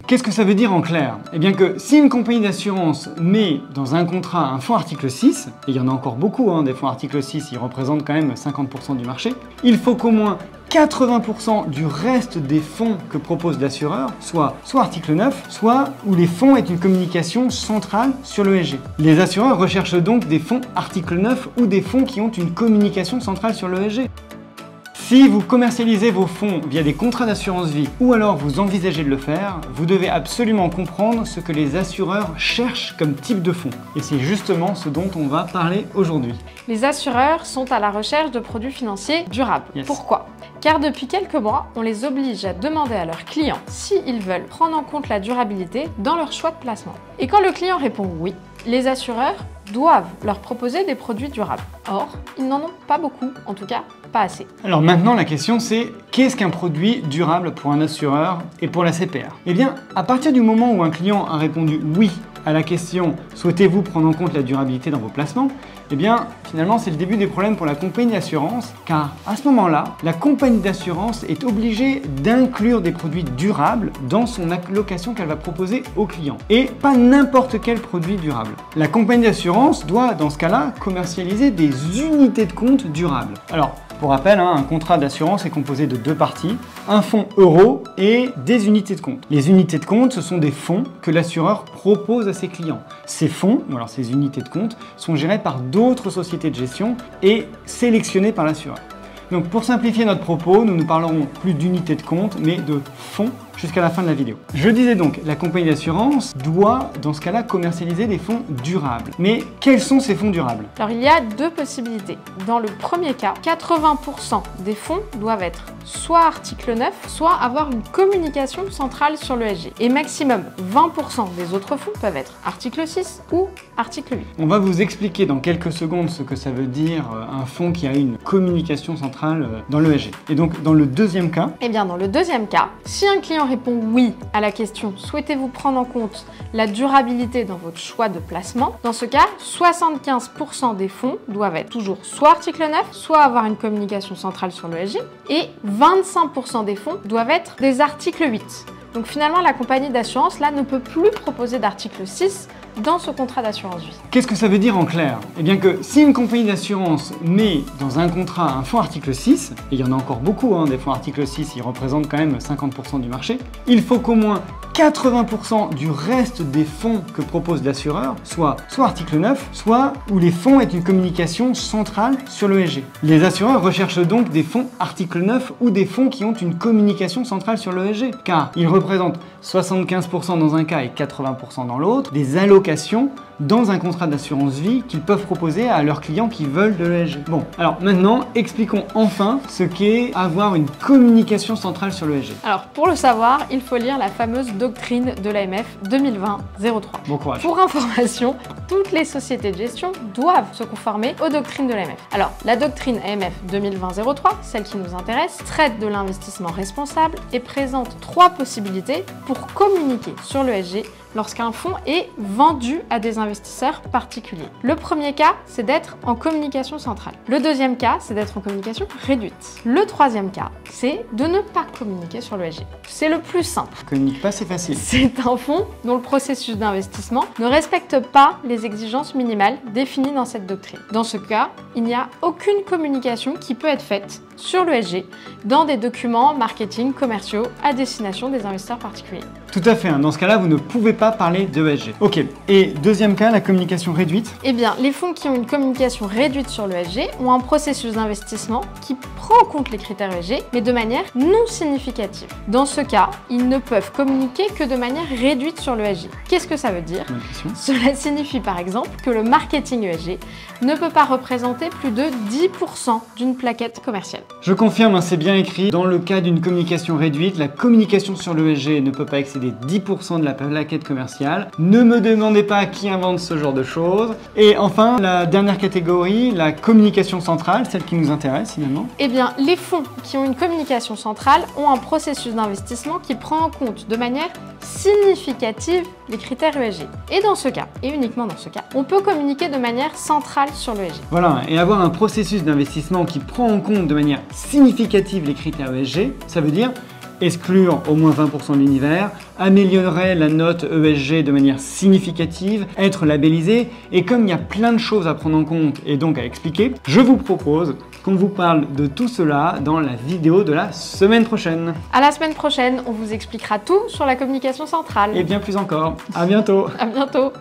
Qu'est-ce que ça veut dire en clair? Eh bien que si une compagnie d'assurance met dans un contrat un fonds article 6, et il y en a encore beaucoup, des fonds article 6, ils représentent quand même 50% du marché, il faut qu'au moins 80% du reste des fonds que propose l'assureur soit article 9, soit où les fonds aient une communication centrale sur l'ESG. Les assureurs recherchent donc des fonds article 9 ou des fonds qui ont une communication centrale sur l'ESG. Si vous commercialisez vos fonds via des contrats d'assurance vie ou alors vous envisagez de le faire, vous devez absolument comprendre ce que les assureurs cherchent comme type de fonds. Et c'est justement ce dont on va parler aujourd'hui. Les assureurs sont à la recherche de produits financiers durables. Yes. Pourquoi? Car depuis quelques mois, on les oblige à demander à leurs clients s'ils veulent prendre en compte la durabilité dans leur choix de placement. Et quand le client répond oui, les assureurs doivent leur proposer des produits durables. Or, ils n'en ont pas beaucoup, en tout cas pas assez. Alors maintenant la question c'est, qu'est-ce qu'un produit durable pour un assureur et pour la CPR? Eh bien, à partir du moment où un client a répondu oui à la question « Souhaitez-vous prendre en compte la durabilité dans vos placements ?» Eh bien, finalement, c'est le début des problèmes pour la compagnie d'assurance, car à ce moment-là, la compagnie d'assurance est obligée d'inclure des produits durables dans son allocation qu'elle va proposer aux clients. Et pas n'importe quel produit durable. La compagnie d'assurance doit, dans ce cas-là, commercialiser des unités de compte durables. Alors, pour rappel, un contrat d'assurance est composé de deux parties, un fonds euro et des unités de compte. Les unités de compte, ce sont des fonds que l'assureur propose à ses clients. Ces fonds, ou alors ces unités de compte, sont gérés par d'autres sociétés de gestion et sélectionnés par l'assureur. Donc pour simplifier notre propos, nous ne parlerons plus d'unités de compte, mais de fonds jusqu'à la fin de la vidéo. Je disais donc, la compagnie d'assurance doit, dans ce cas-là, commercialiser des fonds durables. Mais quels sont ces fonds durables? Alors il y a deux possibilités. Dans le premier cas, 80% des fonds doivent être soit article 9, soit avoir une communication centrale sur l'ESG. Et maximum 20% des autres fonds peuvent être article 6 ou article 8. On va vous expliquer dans quelques secondes ce que ça veut dire un fonds qui a une communication centrale dans l'ESG. Et donc dans le deuxième cas? Eh bien dans le deuxième cas, si un client répond oui à la question « Souhaitez-vous prendre en compte la durabilité dans votre choix de placement ?» Dans ce cas, 75% des fonds doivent être toujours soit article 9, soit avoir une communication centrale sur l'ESG, et 25% des fonds doivent être des articles 8. Donc finalement, la compagnie d'assurance là ne peut plus proposer d'article 6 dans ce contrat d'assurance vie. Qu'est-ce que ça veut dire en clair? Eh bien que si une compagnie d'assurance met dans un contrat un fonds article 6, et il y en a encore beaucoup, des fonds article 6, ils représentent quand même 50% du marché, il faut qu'au moins 80% du reste des fonds que propose l'assureur soit article 9, soit où les fonds aient une communication centrale sur l'ESG. Les assureurs recherchent donc des fonds article 9 ou des fonds qui ont une communication centrale sur l'ESG, car ils représentent 75% dans un cas et 80% dans l'autre, des allocations dans un contrat d'assurance vie qu'ils peuvent proposer à leurs clients qui veulent de l'ESG. Bon, alors maintenant, expliquons enfin ce qu'est avoir une communication centrale sur l'ESG. Alors pour le savoir, il faut lire la fameuse doctrine de l'AMF 2020-03. Bon courage. Pour information, toutes les sociétés de gestion doivent se conformer aux doctrines de l'AMF. Alors, la doctrine AMF 2020-03, celle qui nous intéresse, traite de l'investissement responsable et présente 3 possibilités pour communiquer sur l'ESG lorsqu'un fonds est vendu à des investisseurs particuliers. Le premier cas, c'est d'être en communication centrale. Le deuxième cas, c'est d'être en communication réduite. Le troisième cas, c'est de ne pas communiquer sur l'ESG. C'est le plus simple. Communique pas, c'est facile. C'est un fonds dont le processus d'investissement ne respecte pas les exigences minimales définies dans cette doctrine. Dans ce cas, il n'y a aucune communication qui peut être faite sur l'ESG dans des documents marketing commerciaux à destination des investisseurs particuliers. Tout à fait, dans ce cas-là, vous ne pouvez pas parler d'ESG. Ok, et deuxième cas, la communication réduite? Eh bien, les fonds qui ont une communication réduite sur l'ESG ont un processus d'investissement qui prend en compte les critères ESG, mais de manière non significative. Dans ce cas, ils ne peuvent communiquer que de manière réduite sur l'ESG. Qu'est-ce que ça veut dire? Cela signifie par exemple que le marketing ESG ne peut pas représenter plus de 10% d'une plaquette commerciale. Je confirme, c'est bien écrit. Dans le cas d'une communication réduite, la communication sur l'ESG ne peut pas excéder 10% de la plaquette commerciale. Ne me demandez pas qui invente ce genre de choses. Et enfin, la dernière catégorie, la communication centrale, celle qui nous intéresse finalement. Eh bien, les fonds qui ont une communication centrale ont un processus d'investissement qui prend en compte de manière significative les critères ESG. Et dans ce cas, et uniquement dans ce cas, on peut communiquer de manière centrale sur l'ESG. Voilà, et avoir un processus d'investissement qui prend en compte de manière significative les critères ESG, ça veut dire exclure au moins 20% de l'univers, améliorer la note ESG de manière significative, être labellisé. Et comme il y a plein de choses à prendre en compte et donc à expliquer, je vous propose qu'on vous parle de tout cela dans la vidéo de la semaine prochaine. À la semaine prochaine, on vous expliquera tout sur la communication centrale. Et bien plus encore. À bientôt. À bientôt.